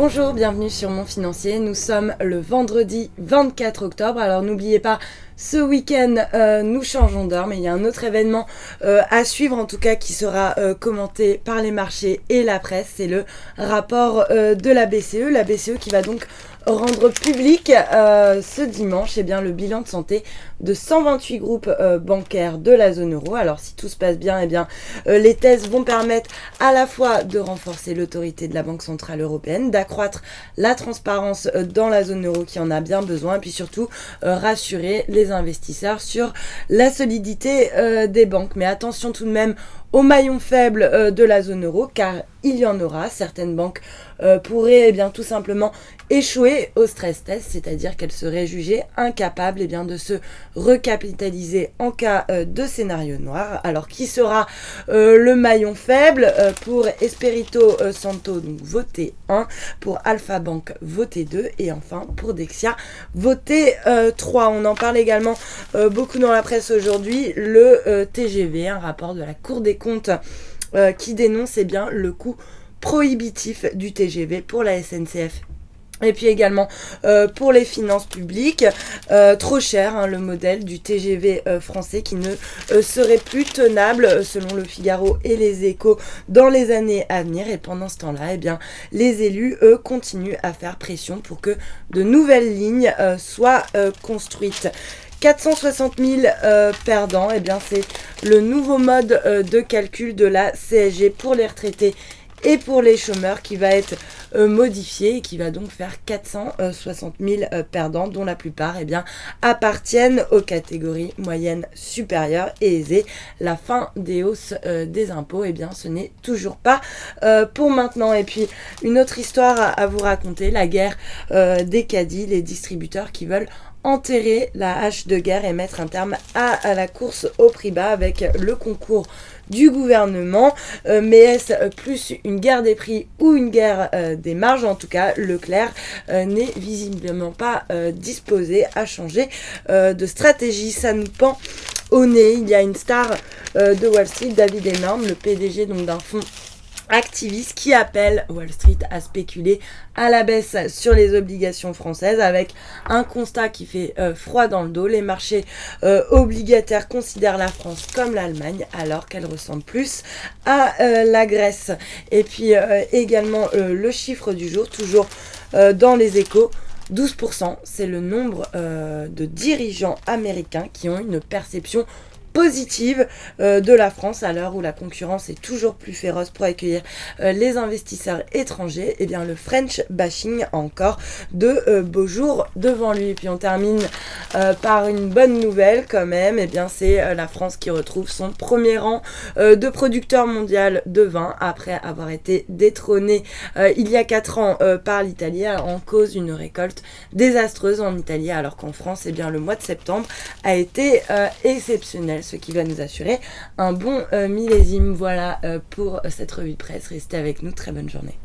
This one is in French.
Bonjour, bienvenue sur Mon Financier. Nous sommes le vendredi 24 octobre. Alors n'oubliez pas, ce week-end, nous changeons d'heure, mais il y a un autre événement à suivre, en tout cas, qui sera commenté par les marchés et la presse. C'est le rapport de la BCE. La BCE qui va donc rendre public ce dimanche le bilan de santé de 128 groupes bancaires de la zone euro. Alors si tout se passe bien, les tests vont permettre à la fois de renforcer l'autorité de la Banque Centrale Européenne, d'accroître la transparence dans la zone euro qui en a bien besoin, et puis surtout rassurer les investisseurs sur la solidité des banques. Mais attention tout de même aux maillons faibles de la zone euro, car il y en aura. Certaines banques pourraient tout simplement échouer au stress test, c'est-à-dire qu'elles seraient jugées incapables de se recapitaliser en cas de scénario noir. Alors qui sera le maillon faible? Pour Espirito Santo, donc voté 1, pour Alpha Bank voté 2, et enfin pour Dexia voté 3. On en parle également beaucoup dans la presse aujourd'hui, le TGV, un rapport de la Cour des comptes qui dénonce le coût prohibitif du TGV pour la SNCF. Et puis également pour les finances publiques, trop cher le modèle du TGV français qui ne serait plus tenable selon le Figaro et les Échos dans les années à venir. Et pendant ce temps-là, les élus, eux, continuent à faire pression pour que de nouvelles lignes soient construites. 460 000 perdants, c'est le nouveau mode de calcul de la CSG pour les retraités et pour les chômeurs qui va être modifié et qui va donc faire 460 000 perdants, dont la plupart appartiennent aux catégories moyennes supérieures et aisées. La fin des hausses des impôts, ce n'est toujours pas pour maintenant. Et puis une autre histoire à vous raconter, la guerre des caddies, les distributeurs qui veulent enterrer la hache de guerre et mettre un terme à la course au prix bas avec le concours du gouvernement. Mais est-ce plus une guerre des prix ou une guerre des marges? En tout cas, Leclerc n'est visiblement pas disposé à changer de stratégie. Ça nous pend au nez. Il y a une star de Wall Street, David Enorm, le PDG d'un fonds activiste qui appelle Wall Street à spéculer à la baisse sur les obligations françaises, avec un constat qui fait froid dans le dos. Les marchés obligataires considèrent la France comme l'Allemagne alors qu'elle ressemble plus à la Grèce. Et puis également le chiffre du jour, toujours dans les Échos, 12%, c'est le nombre de dirigeants américains qui ont une perception positive de la France à l'heure où la concurrence est toujours plus féroce pour accueillir les investisseurs étrangers. Le French bashing a encore de beaux jours devant lui. Et puis on termine par une bonne nouvelle quand même, c'est la France qui retrouve son premier rang de producteur mondial de vin après avoir été détrôné il y a 4 ans par l'Italie, en cause d'une récolte désastreuse en Italie, alors qu'en France le mois de septembre a été exceptionnel, ce qui va nous assurer un bon millésime. Voilà pour cette revue de presse. Restez avec nous, très bonne journée.